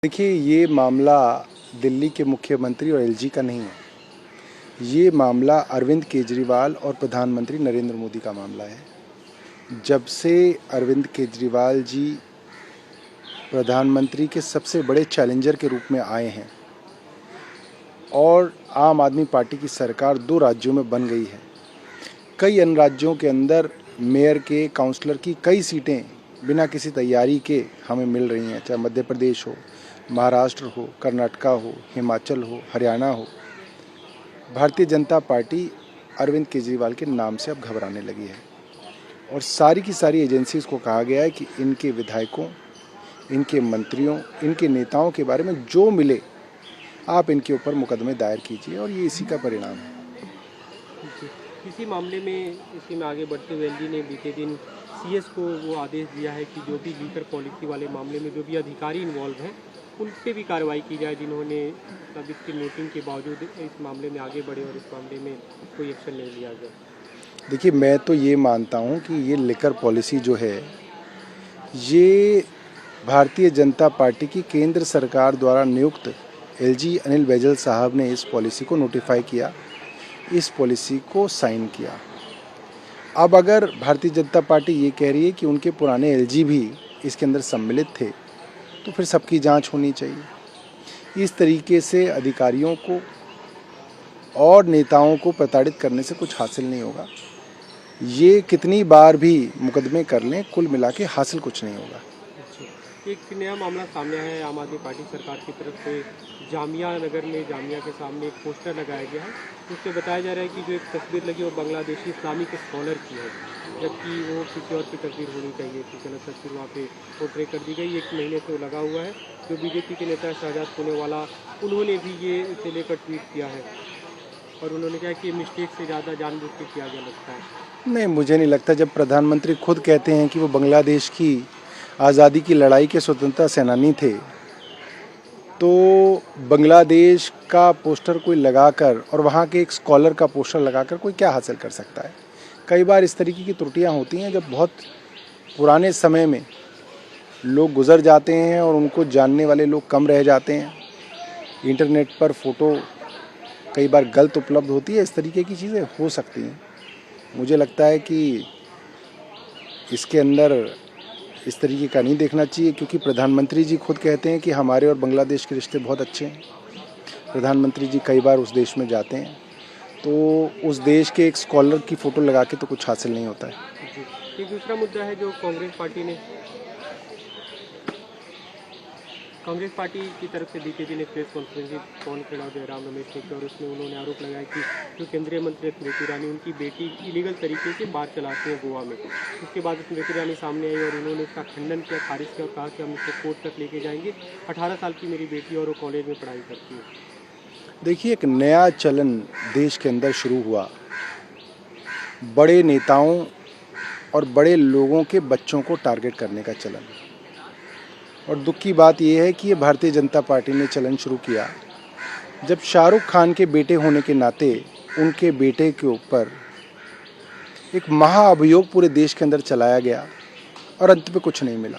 देखिए, ये मामला दिल्ली के मुख्यमंत्री और एलजी का नहीं है। ये मामला अरविंद केजरीवाल और प्रधानमंत्री नरेंद्र मोदी का मामला है। जब से अरविंद केजरीवाल जी प्रधानमंत्री के सबसे बड़े चैलेंजर के रूप में आए हैं और आम आदमी पार्टी की सरकार 2 राज्यों में बन गई है, कई अन्य राज्यों के अंदर मेयर के, काउंसलर की कई सीटें बिना किसी तैयारी के हमें मिल रही हैं, चाहे मध्य प्रदेश हो, महाराष्ट्र हो, कर्नाटका हो, हिमाचल हो, हरियाणा हो। भारतीय जनता पार्टी अरविंद केजरीवाल के नाम से अब घबराने लगी है और सारी की सारी एजेंसीज को कहा गया है कि इनके विधायकों, इनके मंत्रियों, इनके नेताओं के बारे में जो मिले आप इनके ऊपर मुकदमे दायर कीजिए और ये इसी का परिणाम है। इसी मामले में आगे बढ़ते हुए एलजी ने बीते दिन सीएस को वो आदेश दिया है कि जो भी लीकर पॉलिसी वाले मामले में जो भी अधिकारी इन्वॉल्व हैं उन पे भी कार्रवाई की जाए, जिन्होंने तब इसकी नोटिंग के बावजूद इस मामले में आगे बढ़े और इस मामले में कोई एक्शन नहीं लिया गया। देखिए, मैं तो ये मानता हूँ कि ये लिकर पॉलिसी जो है, ये भारतीय जनता पार्टी की केंद्र सरकार द्वारा नियुक्त एलजी अनिल बैजल साहब ने इस पॉलिसी को नोटिफाई किया, इस पॉलिसी को साइन किया। अब अगर भारतीय जनता पार्टी ये कह रही है कि उनके पुराने एलजी भी इसके अंदर सम्मिलित थे, तो फिर सबकी जांच होनी चाहिए। इस तरीके से अधिकारियों को और नेताओं को प्रताड़ित करने से कुछ हासिल नहीं होगा। ये कितनी बार भी मुकदमे कर लें, कुल मिला के हासिल कुछ नहीं होगा। एक नया मामला सामने आया है। आम आदमी पार्टी सरकार की तरफ से जामिया नगर में जामिया के सामने एक पोस्टर लगाया गया है, उससे बताया जा रहा है कि जो एक तस्वीर लगी वो बांग्लादेशी इस्लामिक स्कॉलर की है, जबकि वो किसी और की तस्वीर होनी चाहिए थी। गलत तस्वीर वहाँ पे पोर्ट्रे कर दी गई। 1 महीने से वो लगा हुआ है। जो बीजेपी के नेता शहजाद पूनेवाला, उन्होंने भी ये इसे लेकर ट्वीट किया है और उन्होंने कहा कि मिस्टेक से ज़्यादा जानबूझ के किया गया लगता है। नहीं, मुझे नहीं लगता। जब प्रधानमंत्री खुद कहते हैं कि वो बांग्लादेश की आज़ादी की लड़ाई के स्वतंत्रता सेनानी थे, तो बांग्लादेश का पोस्टर कोई लगाकर और वहाँ के एक स्कॉलर का पोस्टर लगाकर कोई क्या हासिल कर सकता है। कई बार इस तरीके की त्रुटियाँ होती हैं जब बहुत पुराने समय में लोग गुजर जाते हैं और उनको जानने वाले लोग कम रह जाते हैं। इंटरनेट पर फ़ोटो कई बार गलत उपलब्ध होती है, इस तरीके की चीज़ें हो सकती हैं। मुझे लगता है कि इसके अंदर इस तरीके का नहीं देखना चाहिए, क्योंकि प्रधानमंत्री जी खुद कहते हैं कि हमारे और बांग्लादेश के रिश्ते बहुत अच्छे हैं। प्रधानमंत्री जी कई बार उस देश में जाते हैं, तो उस देश के एक स्कॉलर की फ़ोटो लगा के तो कुछ हासिल नहीं होता है। एक दूसरा मुद्दा है जो कांग्रेस पार्टी की तरफ से बीते दिन एक प्रेस कॉन्फ्रेंस पवन खेड़ा और जयराम रमेश ने की और उसमें उन्होंने आरोप लगाया कि जो केंद्रीय मंत्री स्मृति ईरानी उनकी बेटी इलीगल तरीके से बार चलाती हैं गोवा में। उसके बाद स्मृति ईरानी सामने आई और उन्होंने इसका खंडन किया, खारिज किया और कहा कि हम इसको कोर्ट तक लेके जाएंगे। 18 साल की मेरी बेटी और वो कॉलेज में पढ़ाई करती है। देखिए, एक नया चलन देश के अंदर शुरू हुआ, बड़े नेताओं और बड़े लोगों के बच्चों को टारगेट करने का चलन। और दुख की बात यह है कि ये भारतीय जनता पार्टी ने चलन शुरू किया जब शाहरुख खान के बेटे होने के नाते उनके बेटे के ऊपर एक महाअभियोग पूरे देश के अंदर चलाया गया और अंत में कुछ नहीं मिला।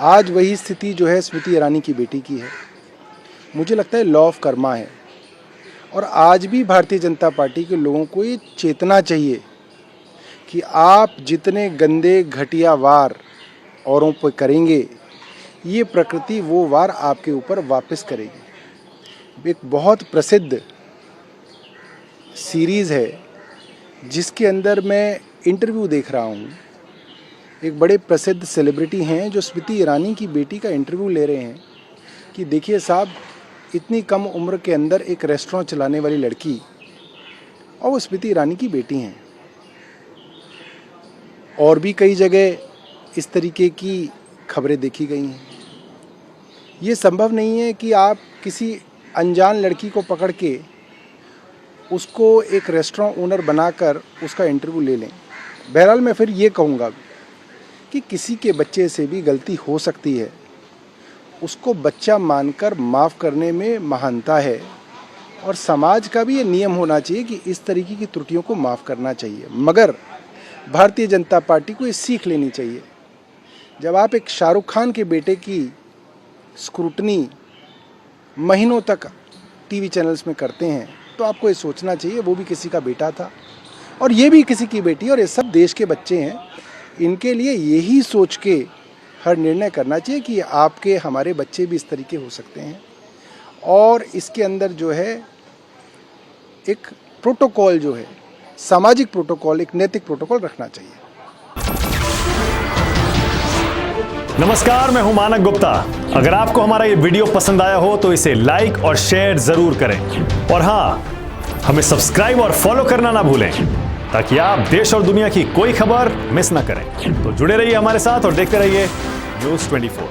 आज वही स्थिति जो है स्मृति ईरानी की बेटी की है। मुझे लगता है लॉ ऑफ कर्मा है और आज भी भारतीय जनता पार्टी के लोगों को ये चेतना चाहिए कि आप जितने गंदे घटिया वार औरों पर करेंगे, ये प्रकृति वो वार आपके ऊपर वापस करेगी। एक बहुत प्रसिद्ध सीरीज़ है जिसके अंदर मैं इंटरव्यू देख रहा हूँ। एक बड़े प्रसिद्ध सेलिब्रिटी हैं जो स्मृति ईरानी की बेटी का इंटरव्यू ले रहे हैं कि देखिए साहब, इतनी कम उम्र के अंदर एक रेस्टोरेंट चलाने वाली लड़की और वो स्मृति ईरानी की बेटी हैं। और भी कई जगह इस तरीके की खबरें देखी गई हैं। ये संभव नहीं है कि आप किसी अनजान लड़की को पकड़ के उसको एक रेस्टोरेंट ओनर बनाकर उसका इंटरव्यू ले लें। बहरहाल मैं फिर ये कहूँगा कि किसी के बच्चे से भी गलती हो सकती है, उसको बच्चा मानकर माफ़ करने में महानता है और समाज का भी ये नियम होना चाहिए कि इस तरीके की त्रुटियों को माफ़ करना चाहिए। मगर भारतीय जनता पार्टी को ये सीख लेनी चाहिए। जब आप एक शाहरुख खान के बेटे की स्क्रूटनी महीनों तक टीवी चैनल्स में करते हैं, तो आपको ये सोचना चाहिए वो भी किसी का बेटा था और ये भी किसी की बेटी, और ये सब देश के बच्चे हैं। इनके लिए यही सोच के हर निर्णय करना चाहिए कि आपके हमारे बच्चे भी इस तरीके हो सकते हैं, और इसके अंदर जो है एक प्रोटोकॉल जो है, सामाजिक प्रोटोकॉल, एक नैतिक प्रोटोकॉल रखना चाहिए। नमस्कार, मैं हूं मानक गुप्ता। अगर आपको हमारा ये वीडियो पसंद आया हो तो इसे लाइक और शेयर जरूर करें, और हाँ, हमें सब्सक्राइब और फॉलो करना ना भूलें ताकि आप देश और दुनिया की कोई खबर मिस ना करें। तो जुड़े रहिए हमारे साथ और देखते रहिए न्यूज़ 24।